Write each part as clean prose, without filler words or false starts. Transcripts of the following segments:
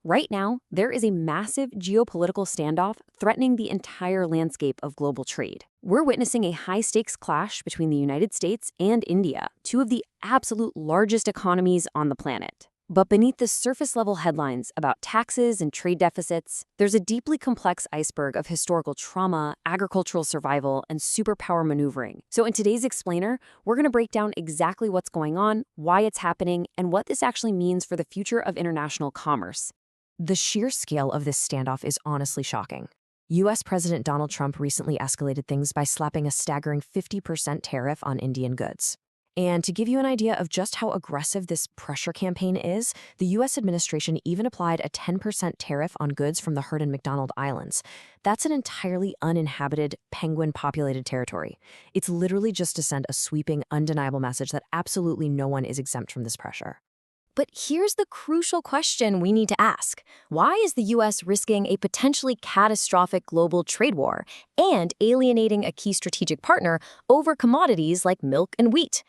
Right now, there is a massive geopolitical standoff threatening the entire landscape of global trade. We're witnessing a high-stakes clash between the United States and India, two of the absolute largest economies on the planet. But beneath the surface-level headlines about taxes and trade deficits, there's a deeply complex iceberg of historical trauma, agricultural survival, and superpower maneuvering. So in today's Explainer, we're going to break down exactly what's going on, why it's happening, and what this actually means for the future of international commerce. The sheer scale of this standoff is honestly shocking. U.S. President Donald Trump recently escalated things by slapping a staggering 50% tariff on Indian goods. And to give you an idea of just how aggressive this pressure campaign is, the U.S. administration even applied a 10% tariff on goods from the Heard and McDonald Islands. That's an entirely uninhabited, penguin-populated territory. It's literally just to send a sweeping, undeniable message that absolutely no one is exempt from this pressure. But here's the crucial question we need to ask. Why is the U.S. risking a potentially catastrophic global trade war and alienating a key strategic partner over commodities like milk and wheat?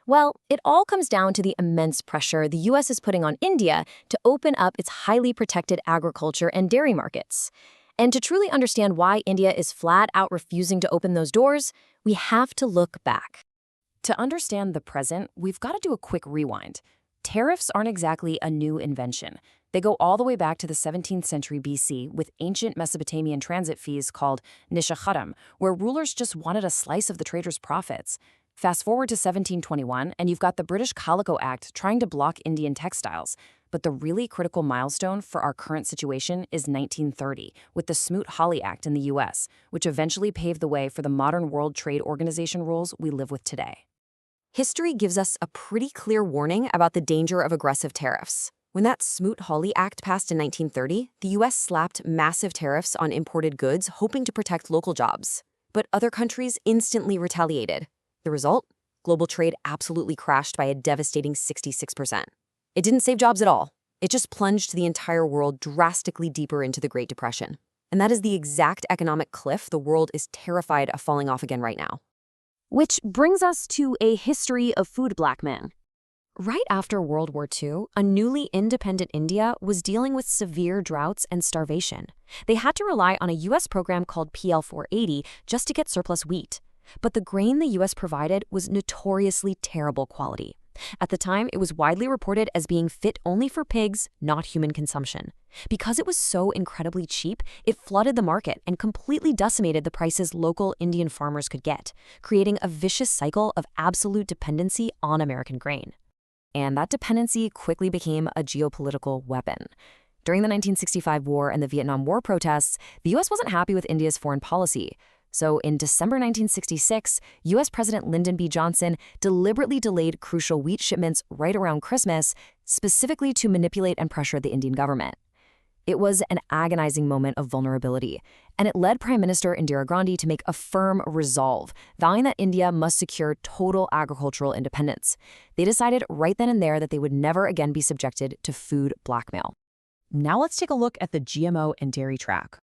Well, it all comes down to the immense pressure the U.S. is putting on India to open up its highly protected agriculture and dairy markets. And to truly understand why India is flat out refusing to open those doors, we have to look back. To understand the present, we've got to do a quick rewind. Tariffs aren't exactly a new invention. They go all the way back to the 17th century BC with ancient Mesopotamian transit fees called nishachatam, where rulers just wanted a slice of the traders' profits. Fast forward to 1721, and you've got the British Calico Act trying to block Indian textiles. But the really critical milestone for our current situation is 1930, with the Smoot-Hawley Act in the U.S., which eventually paved the way for the modern World Trade Organization rules we live with today. History gives us a pretty clear warning about the danger of aggressive tariffs. When that Smoot-Hawley Act passed in 1930, the U.S. slapped massive tariffs on imported goods, hoping to protect local jobs. But other countries instantly retaliated. The result? Global trade absolutely crashed by a devastating 66%. It didn't save jobs at all. It just plunged the entire world drastically deeper into the Great Depression. And that is the exact economic cliff the world is terrified of falling off again right now. Which brings us to a history of food blackmail. Right after World War II, a newly independent India was dealing with severe droughts and starvation. They had to rely on a U.S. program called PL 480 just to get surplus wheat. But the grain the U.S. provided was notoriously terrible quality. At the time, it was widely reported as being fit only for pigs, not human consumption. Because it was so incredibly cheap, it flooded the market and completely decimated the prices local Indian farmers could get, creating a vicious cycle of absolute dependency on American grain. And that dependency quickly became a geopolitical weapon. During the 1965 war and the Vietnam War protests, the U.S. wasn't happy with India's foreign policy. So in December 1966, U.S. President Lyndon B. Johnson deliberately delayed crucial wheat shipments right around Christmas, specifically to manipulate and pressure the Indian government. It was an agonizing moment of vulnerability, and it led Prime Minister Indira Gandhi to make a firm resolve, vowing that India must secure total agricultural independence. They decided right then and there that they would never again be subjected to food blackmail. Now let's take a look at the GMO and dairy track.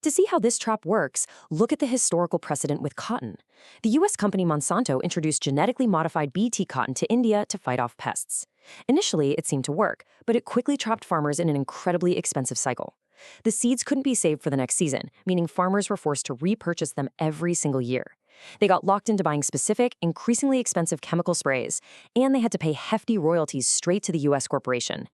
To see how this trap works, look at the historical precedent with cotton. The U.S. company Monsanto introduced genetically modified Bt cotton to India to fight off pests. Initially, it seemed to work, but it quickly trapped farmers in an incredibly expensive cycle. The seeds couldn't be saved for the next season, meaning farmers were forced to repurchase them every single year. They got locked into buying specific, increasingly expensive chemical sprays, and they had to pay hefty royalties straight to the U.S. corporation.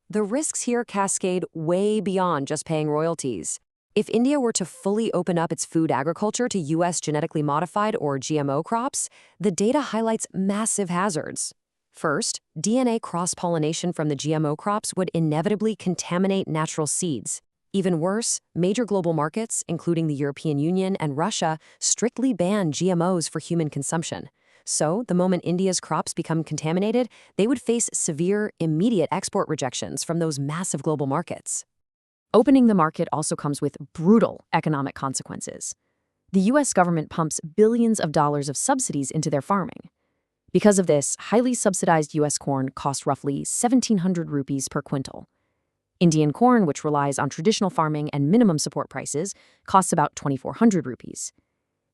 The risks here cascade way beyond just paying royalties. If India were to fully open up its food agriculture to U.S. genetically modified or GMO crops, the data highlights massive hazards. First, DNA cross-pollination from the GMO crops would inevitably contaminate natural seeds. Even worse, major global markets, including the European Union and Russia, strictly ban GMOs for human consumption. So, the moment India's crops become contaminated, they would face severe, immediate export rejections from those massive global markets. Opening the market also comes with brutal economic consequences. The U.S. government pumps billions of dollars of subsidies into their farming. Because of this, highly subsidized U.S. corn costs roughly 1,700 rupees per quintal. Indian corn, which relies on traditional farming and minimum support prices, costs about 2,400 rupees.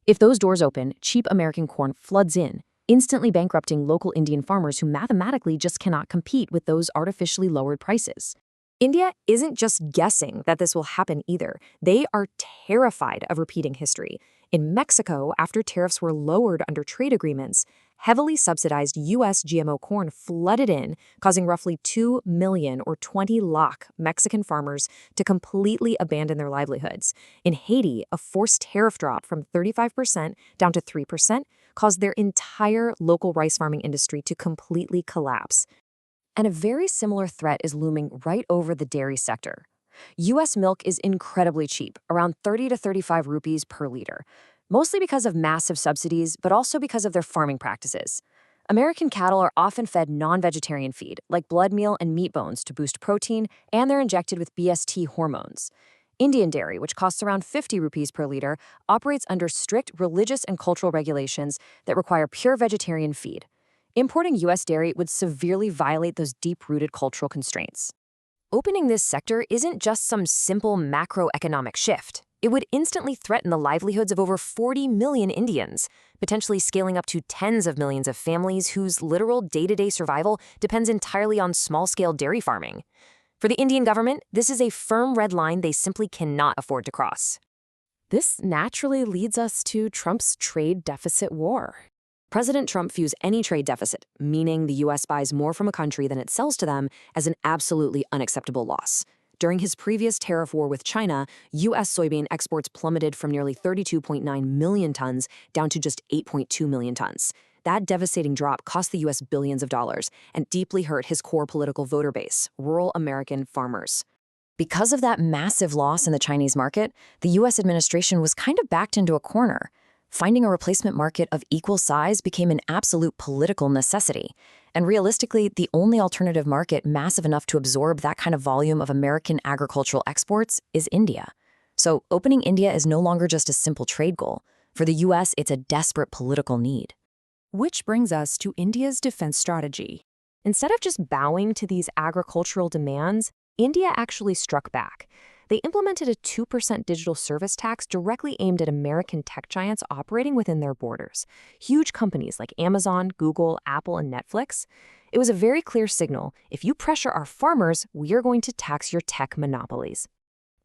If those doors open, cheap American corn floods in, instantly bankrupting local Indian farmers who mathematically just cannot compete with those artificially lowered prices. India isn't just guessing that this will happen either. They are terrified of repeating history. In Mexico, after tariffs were lowered under trade agreements, heavily subsidized U.S. GMO corn flooded in, causing roughly 2 million or 20 lakh Mexican farmers to completely abandon their livelihoods. In Haiti, a forced tariff drop from 35% down to 3% caused their entire local rice farming industry to completely collapse. And a very similar threat is looming right over the dairy sector. U.S. milk is incredibly cheap, around 30 to 35 rupees per liter, mostly because of massive subsidies, but also because of their farming practices. American cattle are often fed non-vegetarian feed, like blood meal and meat bones to boost protein, and they're injected with BST hormones. Indian dairy, which costs around 50 rupees per liter, operates under strict religious and cultural regulations that require pure vegetarian feed. Importing U.S. dairy would severely violate those deep-rooted cultural constraints. Opening this sector isn't just some simple macroeconomic shift. It would instantly threaten the livelihoods of over 40 million Indians, potentially scaling up to tens of millions of families whose literal day-to-day survival depends entirely on small-scale dairy farming. For the Indian government, this is a firm red line they simply cannot afford to cross. This naturally leads us to Trump's trade deficit war. President Trump views any trade deficit, meaning the U.S. buys more from a country than it sells to them, as an absolutely unacceptable loss. During his previous tariff war with China, U.S. soybean exports plummeted from nearly 32.9 million tons down to just 8.2 million tons. That devastating drop cost the U.S. billions of dollars and deeply hurt his core political voter base, rural American farmers. Because of that massive loss in the Chinese market, the U.S. administration was kind of backed into a corner. Finding a replacement market of equal size became an absolute political necessity. And realistically, the only alternative market massive enough to absorb that kind of volume of American agricultural exports is India. So opening India is no longer just a simple trade goal. For the U.S., it's a desperate political need. Which brings us to India's defense strategy. Instead of just bowing to these agricultural demands, India actually struck back. They implemented a 2% digital service tax directly aimed at American tech giants operating within their borders. Huge companies like Amazon, Google, Apple, and Netflix. It was a very clear signal: if you pressure our farmers, we are going to tax your tech monopolies.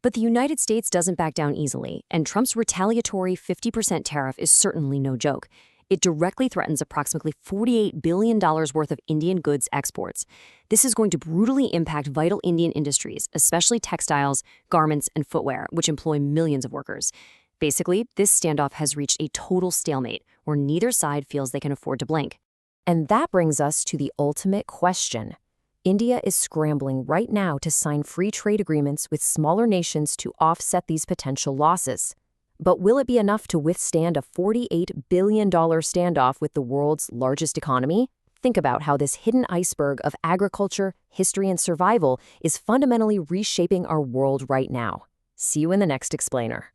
But the United States doesn't back down easily, and Trump's retaliatory 50% tariff is certainly no joke. It directly threatens approximately $48 billion worth of Indian goods exports. This is going to brutally impact vital Indian industries, especially textiles, garments, and footwear, which employ millions of workers. Basically, this standoff has reached a total stalemate, where neither side feels they can afford to blink. And that brings us to the ultimate question. India is scrambling right now to sign free trade agreements with smaller nations to offset these potential losses. But will it be enough to withstand a $48 billion standoff with the world's largest economy? Think about how this hidden iceberg of agriculture, history, and survival is fundamentally reshaping our world right now. See you in the next explainer.